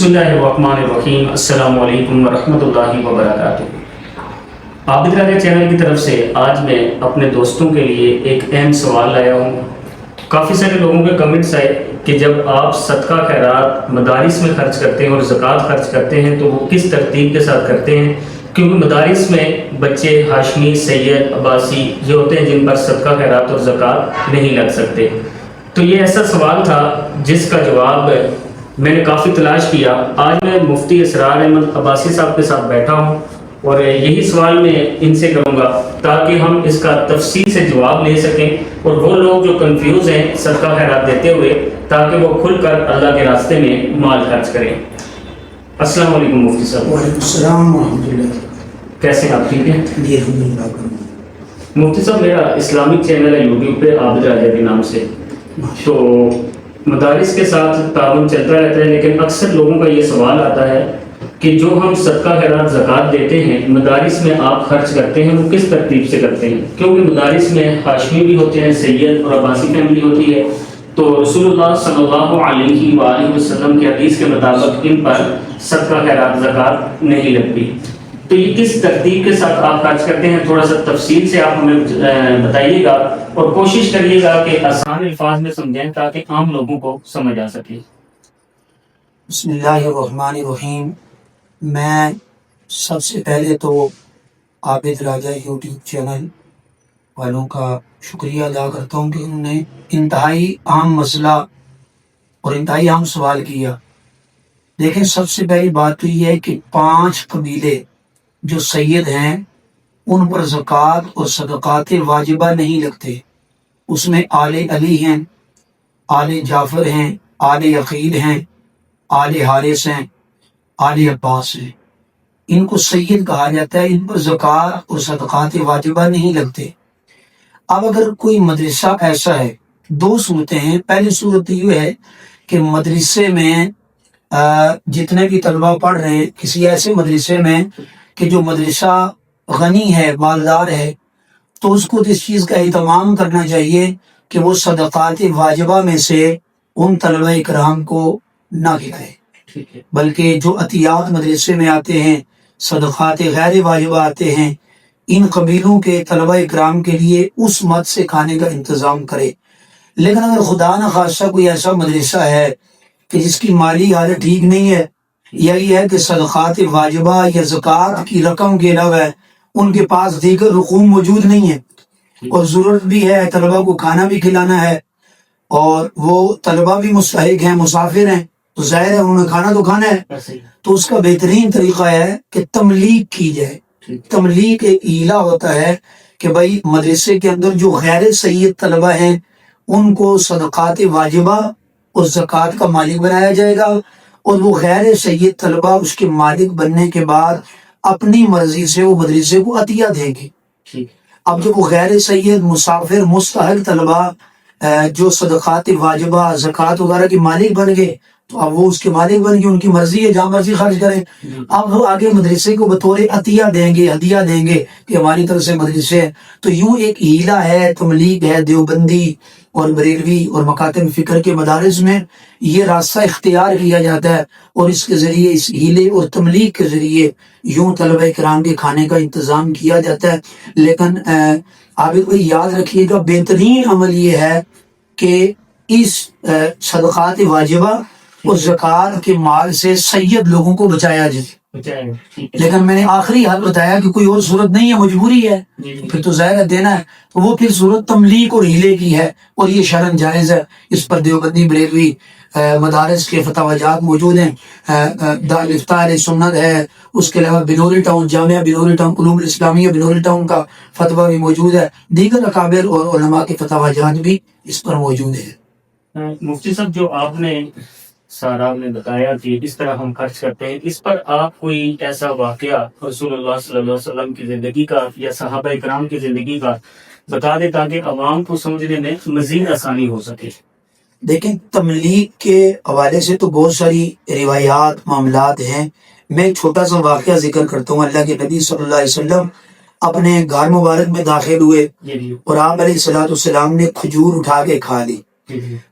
बिस्मिल्लाहिर्रहमानिर्रहीम। अस्सलामु अलैकुम वरहमतुल्लाहि वबरकातुहू। आबिद राजा चैनल की तरफ से आज मैं अपने दोस्तों के लिए एक अहम सवाल लाया हूँ। काफ़ी सारे लोगों के कमेंट्स आए कि जब आप सदका खैरात मदारिस में खर्च करते हैं और ज़कात खर्च करते हैं तो वो किस तरतीब के साथ करते हैं, क्योंकि मदारिस में बच्चे हाशमी, सैयद, अब्बासी ये होते हैं जिन पर सदका खैरात और ज़कात नहीं लग सकते। तो ये ऐसा सवाल था जिसका जवाब मैंने काफ़ी तलाश किया। आज मैं मुफ्ती इसरार अहमद अब्बासी साहब के साथ बैठा हूँ और यही सवाल मैं इनसे करूँगा ताकि हम इसका तफसील से जवाब ले सकें और वो लोग जो कंफ्यूज हैं सदका खैरात देते हुए, ताकि वो खुलकर अल्लाह के रास्ते में माल खर्च करें। अस्सलाम वालेकुम मुफ्ती साहब। वालेकुम सलाम व रहमतुल्लाह। कैसे हैं आप? ठीक हैं जी अल्हम्दुलिल्लाह। मुफ्ती साहब, मेरा इस्लामिक चैनल है यूट्यूब पे आबिद राजा के नाम से। तो मदारिस के साथ ताउन चलता रहता है, लेकिन अक्सर लोगों का ये सवाल आता है कि जो हम सदका खैरात ज़कात देते हैं मदारिस में आप खर्च करते हैं वो किस तरतीब से करते हैं, क्योंकि मदारिस में हाशमी भी होते हैं, सैयद और अब्बासी फैमिली होती है। तो रसूलुल्लाह सल्लल्लाहु अलैहि वसल्लम के हदीस के मुताबिक इन पर सदका खैरात ज़कात नहीं लगती। तो ये किस तरतीब के साथ आप खर्च करते हैं, थोड़ा सा तफसील से आप हमें बताइएगा और कोशिश करिएगा कि आसान अल्फाज में समझें ताकि आम लोगों को समझ आ सके। बिस्मिल्लाहिर्रहमानिर्रहीम। मैं सबसे पहले तो आबिद राजा यूट्यूब चैनल वालों का शुक्रिया अदा करता हूँ कि उन्होंने इंतहाई अहम मसला और इंतहाई अहम सवाल किया। देखें, सबसे पहली बात तो ये है कि 5 कबीले जो सैयद हैं उन पर ज़कात और सदक़ात वाजिबा नहीं लगते। उसमें आले अली हैं, आले जाफ़र हैं, आले अकील हैं, आले हारिस हैं, आले अब्बास हैं। इनको सैयद कहा जाता है। इन पर ज़कात और सदक़ात वाजिबा नहीं लगते। अब अगर कोई मदरसा ऐसा है, 2 सूरतें हैं। पहली सूरत ये है कि मदरसे में जितने भी तलबा पढ़ रहे हैं किसी ऐसे मदरसे में कि जो मदरसा गनी है, मालदार है, तो उसको इस चीज़ का एहतमाम करना चाहिए कि वो सदक़ात वाजिबा में से उन तलबा इकराम को ना खिलाए, बल्कि जो अतियात मदरसे में आते हैं, सदक़ात गैर वाजिबा आते हैं, इन कबीलों के तलबा इकराम के लिए उस मद से खाने का इंतज़ाम करे। लेकिन अगर खुदा न खासा कोई ऐसा मदरसा है कि जिसकी माली हालत ठीक नहीं है, यही है कि सदक़ात वाजिबा या ज़कात की रकम के अलावा उनके पास दीगर रुकूम मौजूद नहीं है और ज़रूरत भी है, तलबा को खाना भी खिलाना है और वो तलबा भी मुस्तहिक हैं, मुसाफिर हैं, तो ज़ाहिर है उन्हें खाना तो खाना है। तो उसका बेहतरीन तरीक़ा है कि तमलीग की जाए। तमलीग एक हीला होता है कि भाई मदरसे के अंदर जो गैर सैयद तलबा हैं उनको सदक़ात वाजिबा और ज़कात का मालिक बनाया जाएगा और वो गैर सैयद तलबा उसके मालिक बनने के बाद अपनी मर्जी से वो मदरसे को अतिया देंगे। अब जब वो गैर सैयद, मुसाफिर, मुस्तहिक तलबा जो सदक़ात वाजिबा, ज़कात वगैरह के मालिक बन गए, तो अब वो उसके मालिक बन गए, उनकी मर्जी है, जहाँ मर्जी खर्च करें। अब वो आगे मदरसे को बतौर अतिया देंगे, हदिया देंगे कि हमारी तरफ से मदरसे है। तो यूँ एक हीला है, तमलीग है। देवबंदी और बरेलवी और मकातब फ़िक्र के मदारिस में ये रास्ता इख्तियार किया जाता है और इसके ज़रिए, इस हीले और तमलीग के ज़रिए यूँ तलबा इकराम के खाने का इंतज़ाम किया जाता है। लेकिन आबिद भाई याद रखिएगा, बेहतरीन अमल ये है कि इस सदक़ात वाजिबा और ज़कात के माल से सैयद लोगों को बचाया जाए। लेकिन मैंने आखिरी हाल बताया कि कोई और सूरत नहीं है, मजबूरी है, फिर तो ज़ाहिर देना है, तो वो फिर सूरत तमलीग और हीले की है और ये शरन जायज़ है। इस पर देवबंदी, बरेलवी मदारिस के फतवाजात मौजूद हैं। दारुल इफ्ता अहले सुन्नत है, उसके अलावा Binori town, Jamia Binori town, Uloomul Islamia Binori town का फतवा भी मौजूद है। दीगर अकाबिर और उलमा के फतवाजात भी इस पर मौजूद है। मुफ्ती साहब, जो आपने सारा ने बताया कि इस तरह हम खर्च करते हैं, इस पर आप कोई ऐसा वाकया रसूलुल्लाह सल्लल्लाहु अलैहि वसल्लम की ज़िंदगी का या सहाबा इकराम की ज़िंदगी का बता दें ताकि अवाम को समझने में मज़ीद आसानी हो सके। देखें, तमलीग के हवाले से तो बहुत सारी रिवायात, मामलात हैं। मैं एक छोटा सा वाकया जिक्र करता हूँ। अल्लाह के नबी सल्लल्लाहु अलैहि वसल्लम अपने घर मुबारक में दाखिल हुए और आप अलैहिस्सलातु वस्सलाम ने खजूर उठा के खा ली।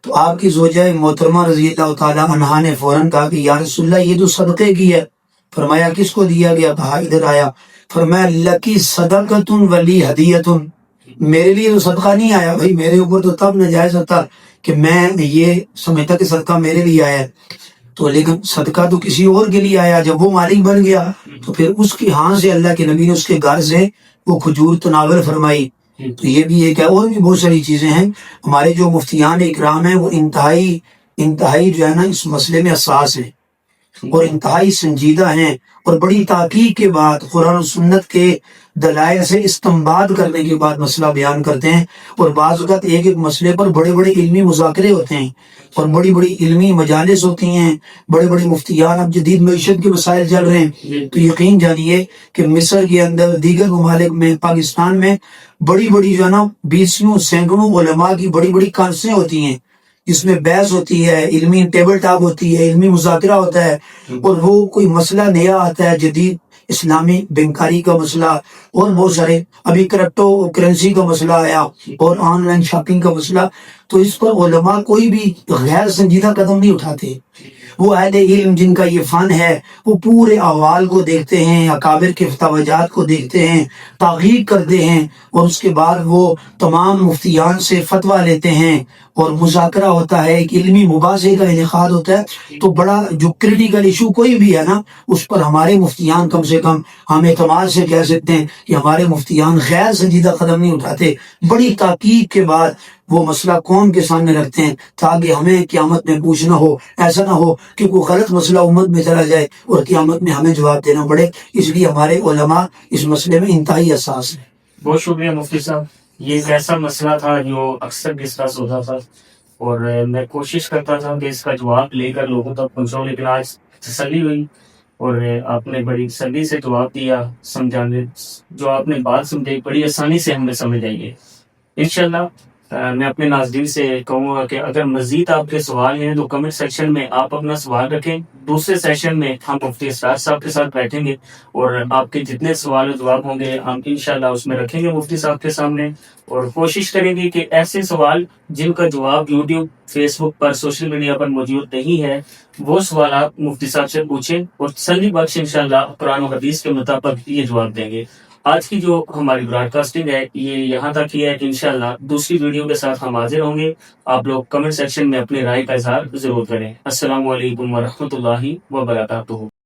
تو آپ کی زوجہ محترمہ رضی اللہ تعالیٰ عنہا نے فوراً کہا کہ یا رسول اللہ یہ تو صدقے کی ہے. فرمایا کس کو دیا گیا؟ کہا ادھر آیا. فرمایا لکی صدقۃ ولی ہدیۃ. میرے لیے تو صدقہ نہیں آیا بھائی، میرے اوپر تو تب ناجائز ہوتا کہ میں یہ سمجھتا کہ صدقہ میرے لیے آیا ہے، تو لیکن صدقہ تو کسی اور کے لیے آیا. جب وہ مالک بن گیا تو پھر اس کی ہاں سے اللہ کے نبی نے اس کے گھر سے وہ کھجور تناول فرمائی. تو یہ بھی ایک ہے. اور بھی بہت ساری چیزیں ہیں. ہمارے جو مفتیان اکرام ہیں وہ انتہائی جو ہے نا اس مسئلے میں حساس ہیں اور انتہائی سنجیدہ ہیں، اور بڑی تحقیق کے بعد قرآن و سنت کے دلائل سے استنباط کرنے کے بعد مسئلہ بیان کرتے ہیں. اور بعض اوقات ایک ایک مسئلے پر بڑے بڑے علمی مذاکرے ہوتے ہیں اور بڑی بڑی علمی مجالس ہوتی ہیں. بڑے بڑے مفتیان، اب جدید معیشت کے مسائل چل رہے ہیں تو یقین جانیے کہ مصر کے اندر، دیگر ممالک میں، پاکستان میں بڑی بڑی جو ہے نا 20 سینکڑوں علماء کی بڑی بڑی کانفرنسیں ہوتی ہیں جس میں بحث ہوتی ہے، علمی ٹیبل ٹاک ہوتی ہے، علمی مذاکرہ ہوتا ہے. اور وہ کوئی مسئلہ نیا آتا ہے، جدید اسلامی بینکاری کا مسئلہ اور بہت سارے، ابھی کرپٹو کرنسی کا مسئلہ آیا اور آن لائن شاپنگ کا مسئلہ، تو اس پر علماء کوئی بھی غیر سنجیدہ قدم نہیں اٹھاتے. وہ اہل علم جن کا یہ فن ہے وہ پورے احوال کو دیکھتے ہیں، اکابر کے فتویٰ کو دیکھتے ہیں، تحقیق کرتے ہیں، اور اس کے بعد وہ تمام مفتیان سے فتویٰ لیتے ہیں اور مذاکرہ ہوتا ہے، ایک علمی مباحثے کا انعقاد ہوتا ہے. تو بڑا جو کریٹیکل ایشو کوئی بھی ہے نا، اس پر ہمارے مفتیان کم سے کم ہم اعتماد سے کہہ سکتے ہیں کہ ہمارے مفتیان غیر سنجیدہ قدم نہیں اٹھاتے. بڑی تحقیق کے بعد وہ مسئلہ قوم کے سامنے رکھتے ہیں تاکہ ہمیں قیامت میں پوچھنا ہو. ایسا نہ ہو کہ کوئی غلط مسئلہ امت میں چلا جائے اور قیامت میں ہمیں جواب دینا پڑے. اس لیے ہمارے علماء اس مسئلے میں انتہائی حساس ہیں. بہت شکریہ مفتی صاحب. یہ ایک ایسا مسئلہ تھا جو اکثر ڈسکس ہوتا تھا اور میں کوشش کرتا تھا کہ اس کا جواب لے کر لوگوں تک پہنچاؤں، لیکن آج تسلی ہوئی اور آپ نے بڑی تسلی سے جواب دیا. سمجھانے جو آپ نے بات سمجھائی بڑی آسانی سے ہمیں سمجھ آئی ہے. انشاءاللہ میں اپنے ناظرین سے کہوں گا کہ اگر مزید آپ کے سوال ہیں تو کمنٹ سیکشن میں آپ اپنا سوال رکھیں. دوسرے سیشن میں ہم مفتی اسرار صاحب کے ساتھ بیٹھیں گے اور آپ کے جتنے سوال و جواب ہوں گے ہم انشاءاللہ اس میں رکھیں گے مفتی صاحب کے سامنے، اور کوشش کریں گے کہ ایسے سوال جن کا جواب یوٹیوب، فیس بک پر، سوشل میڈیا پر موجود نہیں ہے، وہ سوالات مفتی صاحب سے پوچھیں اور تسلی بخش انشاءاللہ قرآن و حدیث کے مطابق یہ جواب دیں گے. آج کی جو ہماری براڈ کاسٹنگ ہے یہ یہاں تک ہی ہے کہ انشاءاللہ دوسری ویڈیو کے ساتھ ہم حاضر ہوں گے. آپ لوگ کمنٹ سیکشن میں اپنی رائے کا اظہار ضرور کریں. السلام علیکم ورحمۃ اللہ وبرکاتہ.